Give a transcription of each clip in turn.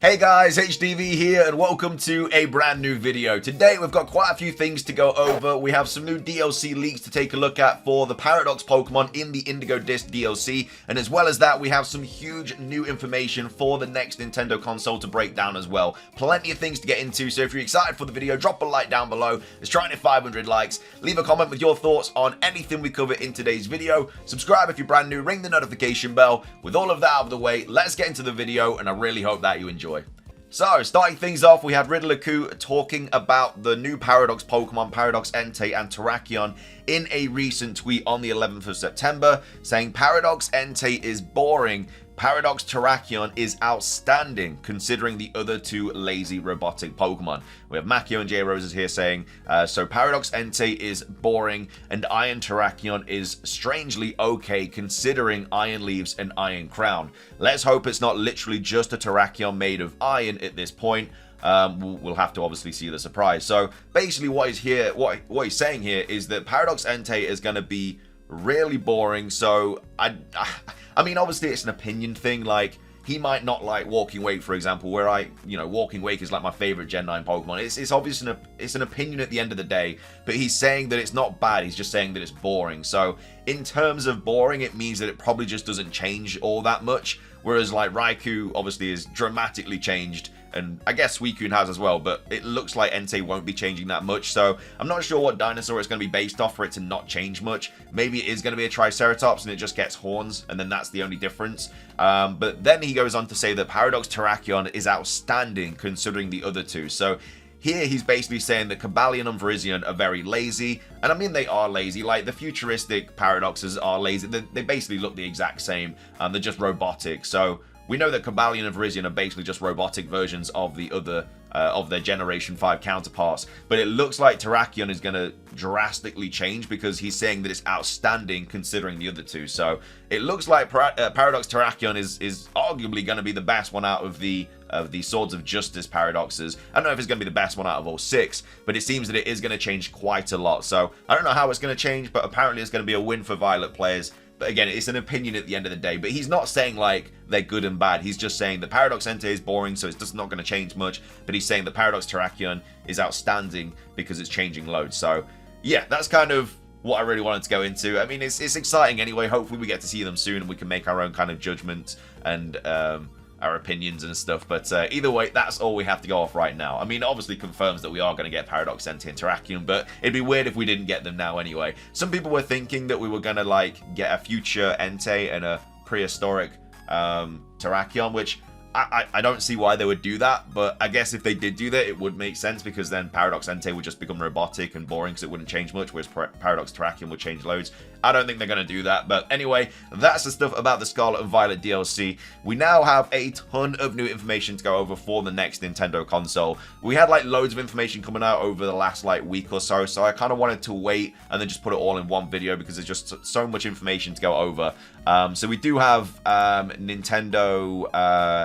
Hey guys, HDvee here and welcome to a brand new video. Today we've got quite a few things to go over. We have some new DLC leaks to take a look at for the Paradox Pokemon in the Indigo Disk DLC, and as well as that we have some huge new information for the next Nintendo console to break down as well. Plenty of things to get into, so if you're excited for the video, drop a like down below. Let's try and hit 500 likes. Leave a comment with your thoughts on anything we cover in today's video. Subscribe if you're brand new, ring the notification bell. With all of that out of the way, let's get into the video and I really hope that you enjoy. So, starting things off, we had Riddler-Ku talking about the new Paradox Pokemon, Paradox Entei and Terrakion, in a recent tweet on the 11th of September, saying Paradox Entei is boring, Paradox Terrakion is outstanding, considering the other two lazy robotic Pokemon. We have Makio and J Roses here saying, so Paradox Entei is boring, and Iron Terrakion is strangely okay, considering Iron Leaves and Iron Crown. Let's hope it's not literally just a Terrakion made of iron at this point. We'll have to obviously see the surprise. So basically what he's saying here is that Paradox Entei is going to be really boring. So I mean, obviously it's an opinion thing. Like, he might not like Walking Wake, for example, where Walking Wake is like my favorite Gen 9 Pokemon. It's obviously it's an opinion at the end of the day, but he's saying that it's not bad. He's just saying that it's boring. So in terms of boring, it means that it probably just doesn't change all that much. Whereas like Raikou obviously is dramatically changed, and I guess Suicune has as well, but it looks like Entei won't be changing that much, so I'm not sure what dinosaur it's going to be based off for it to not change much. Maybe it is going to be a Triceratops and it just gets horns, and then that's the only difference. But then he goes on to say that Paradox Terrakion is outstanding considering the other two. So here he's basically saying that Cobalion and Virizion are very lazy, and I mean they are lazy. Like, the futuristic Paradoxes are lazy. They basically look the exact same, they're just robotic. So we know that Cobalion and Virizion are basically just robotic versions of the other, of their Generation 5 counterparts. But it looks like Terrakion is going to drastically change because he's saying that it's outstanding considering the other two. So it looks like Paradox Terrakion is arguably going to be the best one out of the Swords of Justice paradoxes. I don't know if it's going to be the best one out of all 6, but it seems that it is going to change quite a lot. So I don't know how it's going to change, but apparently it's going to be a win for Violet players. But again, it's an opinion at the end of the day. But he's not saying like they're good and bad. He's just saying that Paradox Entei is boring, so it's just not going to change much. But he's saying that Paradox Terrakion is outstanding because it's changing loads. So yeah, that's kind of what I really wanted to go into. I mean, it's exciting anyway. Hopefully we get to see them soon and we can make our own kind of judgment and our opinions and stuff, but either way, that's all we have to go off right now. I mean, obviously confirms that we are going to get Paradox Entei and Terrakion, but it'd be weird if we didn't get them now anyway. Some people were thinking that we were going to like get a future Entei and a prehistoric Terrakion, which I don't see why they would do that, but I guess if they did do that, it would make sense, because then Paradox Entei would just become robotic and boring because it wouldn't change much, whereas Paradox Terrakion would change loads. I don't think they're going to do that, but anyway, that's the stuff about the Scarlet and Violet DLC. We now have a ton of new information to go over for the next Nintendo console. We had like loads of information coming out over the last like week or so, so I kind of wanted to wait and then just put it all in one video because there's just so much information to go over. So we do have Nintendo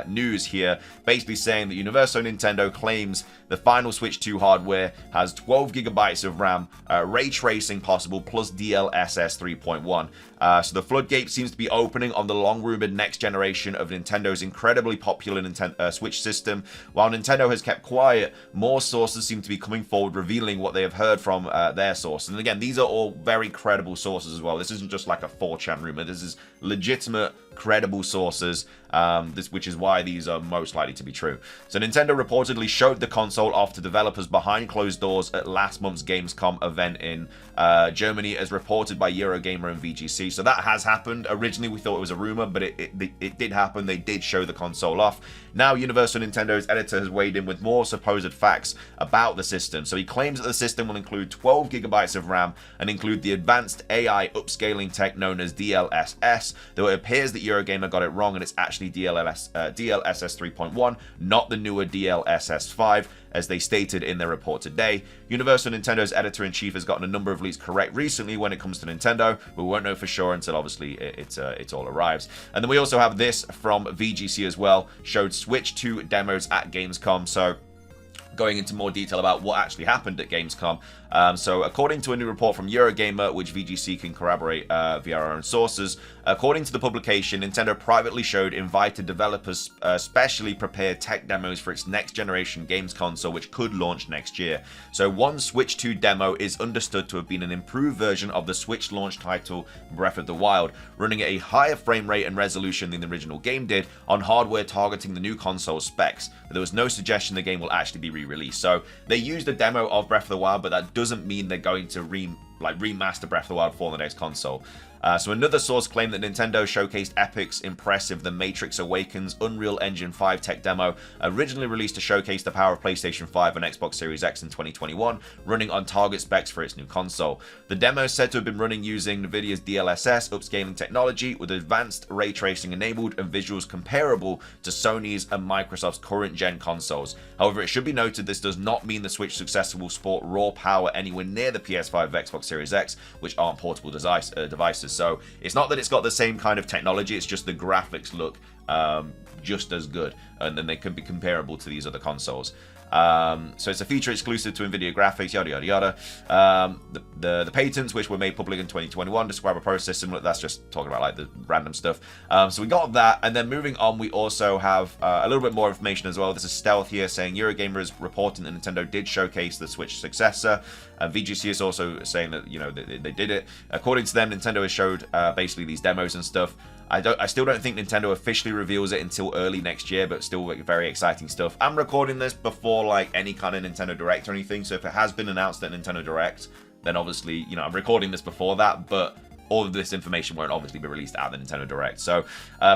news here, basically saying that Universo Nintendo claims the final Switch 2 hardware has 12 gigabytes of RAM, ray tracing possible, plus DLSS 3.1. So the floodgate seems to be opening on the long-rumored next generation of Nintendo's incredibly popular Switch system. While Nintendo has kept quiet, more sources seem to be coming forward revealing what they have heard from their source. And again, these are all very credible sources as well. This isn't just like a 4chan rumor. This is legitimate, credible sources, which is why these are most likely to be true. So Nintendo reportedly showed the console off to developers behind closed doors at last month's Gamescom event in Germany, as reported by Eurogamer and VGC. So that has happened. Originally we thought it was a rumor, but it did happen. They did show the console off. Now Universal Nintendo's editor has weighed in with more supposed facts about the system. So he claims that the system will include 12 gigabytes of RAM and include the advanced AI upscaling tech known as DLSS, though it appears that Eurogamer got it wrong and it's actually DLSS 3.1, not the newer DLSS 5, as they stated in their report today. Universal Nintendo's editor-in-chief has gotten a number of leaks correct recently when it comes to Nintendo, but we won't know for sure until obviously it all arrives. And then we also have this from VGC as well, showed Switch 2 demos at Gamescom. So going into more detail about what actually happened at Gamescom. So according to a new report from Eurogamer, which VGC can corroborate via our own sources, according to the publication, Nintendo privately showed invited developers specially prepared tech demos for its next generation games console, which could launch next year. So one Switch 2 demo is understood to have been an improved version of the Switch launch title Breath of the Wild, running at a higher frame rate and resolution than the original game did on hardware targeting the new console's specs. But there was no suggestion the game will actually be re-released. So they used a demo of Breath of the Wild, but that doesn't mean they're going to remaster Breath of the Wild for the next console. So another source claimed that Nintendo showcased Epic's impressive The Matrix Awakens Unreal Engine 5 tech demo, originally released to showcase the power of PlayStation 5 and Xbox Series X in 2021, running on target specs for its new console. The demo is said to have been running using Nvidia's DLSS upscaling technology with advanced ray tracing enabled and visuals comparable to Sony's and Microsoft's current gen consoles. However, it should be noted this does not mean the Switch successor will sport raw power anywhere near the PS5 and Xbox Series X, which aren't portable devices. So it's not that it's got the same kind of technology, it's just the graphics look just as good, and then they could be comparable to these other consoles. So it's a feature exclusive to Nvidia graphics, yada yada yada. The patents, which were made public in 2021, describe a process similar. That's just talking about like the random stuff. So we got that, and then moving on, we also have a little bit more information as well. This is Stealth here saying Eurogamer is reporting that Nintendo did showcase the Switch successor. VGC is also saying that they did it. According to them, Nintendo has showed basically these demos and stuff. I still don't think Nintendo officially reveals it until early next year, but still very exciting stuff. I'm recording this before like any kind of Nintendo Direct or anything, so if it has been announced at Nintendo Direct, then obviously, I'm recording this before that, but all of this information won't obviously be released at the Nintendo Direct. So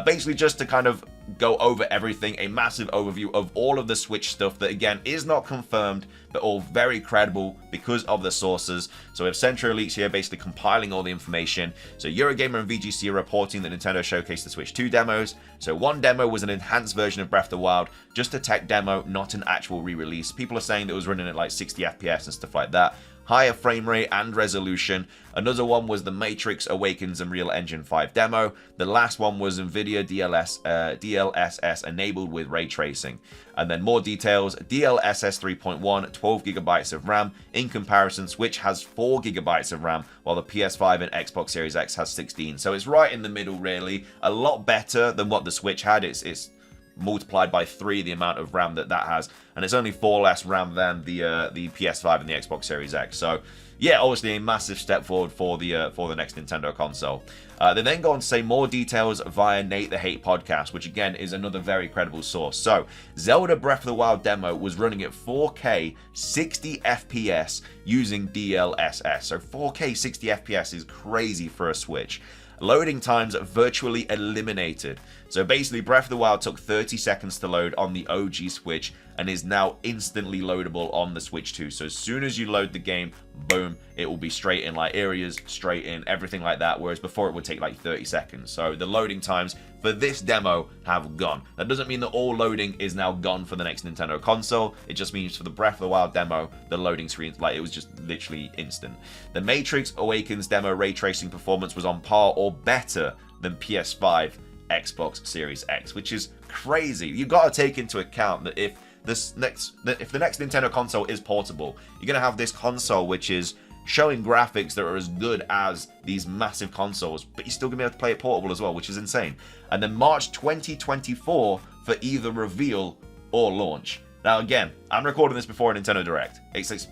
basically just to kind of go over everything, a massive overview of all of the Switch stuff that again is not confirmed, but all very credible because of the sources. So we have Central Leaks here basically compiling all the information. So Eurogamer and VGC are reporting that Nintendo showcased the Switch 2 demos. So one demo was an enhanced version of Breath of the Wild, just a tech demo, not an actual re-release. People are saying that it was running at like 60 FPS and stuff like that. Higher frame rate and resolution. Another one was the Matrix Awakens Unreal Engine 5 demo. The last one was Nvidia DLSS enabled with ray tracing. And then more details, DLSS 3.1, 12 gigabytes of RAM. In comparison, Switch has 4 gigabytes of RAM, while the PS5 and Xbox Series X has 16. So it's right in the middle, really. A lot better than what the Switch had. It's multiplied by 3 the amount of RAM that has, and it's only 4 less RAM than the PS5 and the Xbox Series X. So yeah, obviously a massive step forward for the next Nintendo console. They then go on to say more details via Nate the Hate podcast, which again is another very credible source. So Zelda Breath of the Wild demo was running at 4K 60 FPS using DLSS. So 4K 60 FPS is crazy for a Switch. Loading times virtually eliminated. So basically, Breath of the Wild took 30 seconds to load on the OG Switch and is now instantly loadable on the Switch 2. So as soon as you load the game, boom, it will be straight in, like areas, straight in, everything like that, whereas before it would take like 30 seconds. So the loading times for this demo have gone. That doesn't mean that all loading is now gone for the next Nintendo console. It just means for the Breath of the Wild demo, the loading screen, like it was just literally instant. The Matrix Awakens demo ray tracing performance was on par or better than PS5, Xbox Series X, which is crazy. You've got to take into account that if the next Nintendo console is portable, you're going to have this console which is showing graphics that are as good as these massive consoles, but you're still going to be able to play it portable as well, which is insane. And then March 2024 for either reveal or launch. Now again, I'm recording this before Nintendo Direct.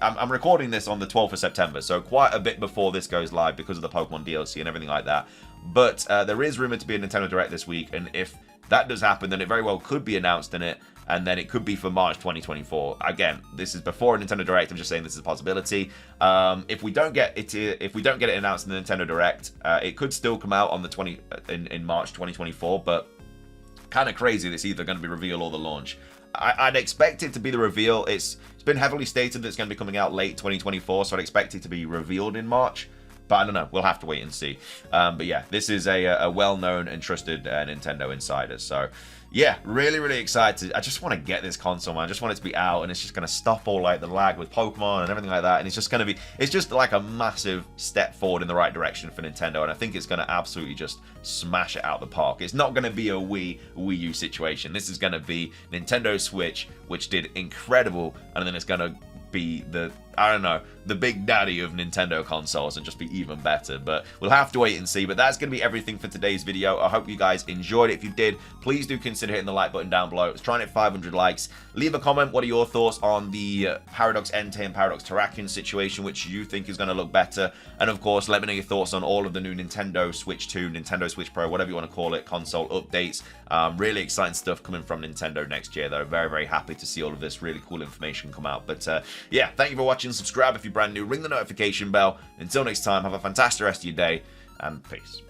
I'm recording this on the 12th of September, so quite a bit before this goes live because of the Pokemon DLC and everything like that. But there is rumored to be a Nintendo Direct this week, and if that does happen, then it very well could be announced in it, and then it could be for March 2024. Again, this is before a Nintendo Direct. I'm just saying this is a possibility. If we don't get it announced in the Nintendo Direct, it could still come out on the in March 2024. But kind of crazy. It's either going to be reveal or the launch. I'd expect it to be the reveal. It's been heavily stated that it's going to be coming out late 2024, so I'd expect it to be revealed in March. But I don't know. We'll have to wait and see. But yeah, this is a well-known and trusted Nintendo insider. So yeah, really excited. I just want to get this console, man. I just want it to be out, and it's just going to stop all like the lag with Pokemon and everything like that. And it's just going to be, it's just like a massive step forward in the right direction for Nintendo. And I think it's going to absolutely just smash it out the park. It's not going to be a Wii U situation. This is going to be Nintendo Switch, which did incredible, and then it's going to be the, I don't know, the big daddy of Nintendo consoles and just be even better. But we'll have to wait and see. But that's going to be everything for today's video. I hope you guys enjoyed it. If you did, please do consider hitting the like button down below. It's trying to hit 500 likes. Leave a comment. What are your thoughts on the Paradox Entei and Paradox Terrakion situation, which you think is going to look better? And of course, let me know your thoughts on all of the new Nintendo Switch 2, Nintendo Switch Pro, whatever you want to call it, console updates. Really exciting stuff coming from Nintendo next year, though. Very happy to see all of this really cool information come out. But yeah, thank you for watching. Subscribe if you're brand new. Ring the notification bell. Until next time, have a fantastic rest of your day, and peace.